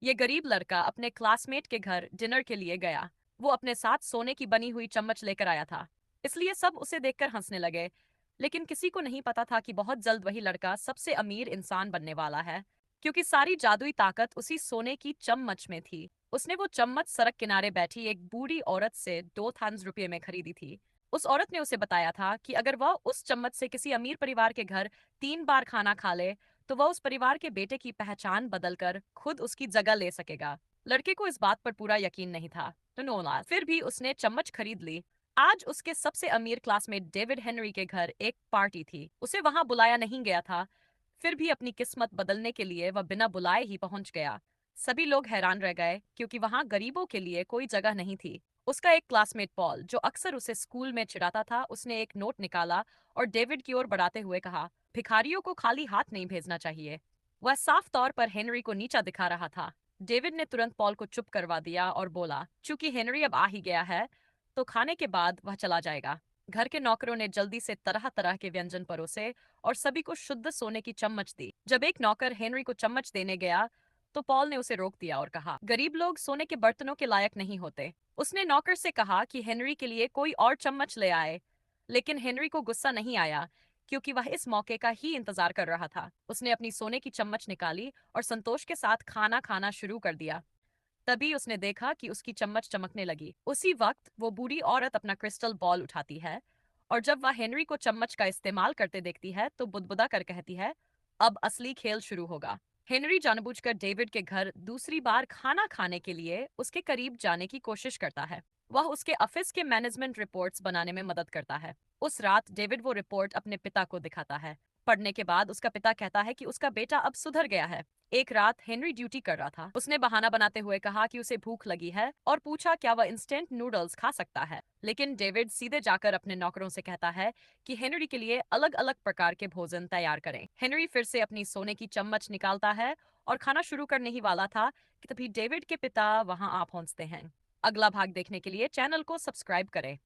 ये गरीब लड़का अपने क्लासमेट के घर डिनर के लिए गया। वो अपने साथ सोने की बनी हुई चम्मच लेकर आया था, इसलिए सब उसे देखकर हंसने लगे। लेकिन किसी को नहीं पता था कि बहुत जल्द वही लड़का सबसे अमीर इंसान बनने वाला है, क्योंकि सारी जादुई ताकत उसी सोने की चम्मच में थी। उसने वो चम्मच सड़क किनारे बैठी एक बूढ़ी औरत से 2,000 रुपये में खरीदी थी। उस औरत ने उसे बताया था कि अगर वह उस चम्मच से किसी अमीर परिवार के घर 3 बार खाना खा ले, तो वह उस परिवार के बेटे की पहचान बदलकर खुद उसकी जगह ले सकेगा। लड़के को इस बात पर पूरा यकीन नहीं था, तो नोला फिर भी उसने चम्मच खरीद ली। आज उसके सबसे अमीर क्लासमेट डेविड हेनरी के घर एक पार्टी थी। उसे वहां बुलाया नहीं गया था, फिर भी अपनी किस्मत बदलने के लिए वह बिना बुलाए ही पहुंच गया। सभी लोग हैरान रह गए, क्योंकि वहां गरीबों के लिए कोई जगह नहीं थी। उसका एक क्लासमेट पॉल, जो अक्सर उसे स्कूल में चिढ़ाता था, उसने एक नोट निकाला और डेविड की ओर बढ़ाते हुए कहा, भिखारियों को खाली हाथ नहीं भेजना चाहिए। वह साफ तौर पर हेनरी को नीचा दिखा रहा था। डेविड ने तुरंत पॉल को चुप करवा दिया और बोला, चूंकि हेनरी अब आ ही गया है, तो खाने के बाद वह चला जाएगा। घर के नौकरों ने जल्दी से तरह तरह के व्यंजन परोसे और सभी को शुद्ध सोने की चम्मच दी। जब एक नौकर हेनरी को चम्मच देने गया, तो पॉल ने उसे रोक दिया और कहा, गरीब लोग सोने के बर्तनों के लायक नहीं होते। उसने नौकर से कहा कि हेनरी के लिए कोई और चम्मच ले आए, लेकिन हेनरी को गुस्सा नहीं आया, क्योंकि वह इस मौके का ही इंतजार कर रहा था। उसने अपनी सोने की चम्मच निकाली और संतोष के साथ खाना खाना शुरू कर दिया। तभी उसने देखा कि उसकी चम्मच चमकने लगी। उसी वक्त वो बूढ़ी औरत अपना क्रिस्टल बॉल उठाती है, और जब वह हेनरी को चम्मच का इस्तेमाल करते देखती है, तो बुदबुदा कर कहती है, अब असली खेल शुरू होगा। हेनरी जानबूझकर डेविड के घर दूसरी बार खाना खाने के लिए उसके करीब जाने की कोशिश करता है। वह उसके ऑफिस के मैनेजमेंट रिपोर्ट्स बनाने में मदद करता है। उस रात डेविड वो रिपोर्ट अपने पिता को दिखाता है। पढ़ने के बाद उसका पिता कहता है कि उसका बेटा अब सुधर गया है। एक रात हेनरी ड्यूटी कर रहा था। उसने बहाना बनाते हुए कहा कि उसे भूख लगी है और पूछा क्या वह इंस्टेंट नूडल्स खा सकता है। लेकिन डेविड सीधे जाकर अपने नौकरों से कहता है कि हेनरी के लिए अलग अलग प्रकार के भोजन तैयार करें। हेनरी फिर से अपनी सोने की चम्मच निकालता है और खाना शुरू करने ही वाला था कि तभी डेविड के पिता वहां आ पहुंचते हैं। अगला भाग देखने के लिए चैनल को सब्सक्राइब करें।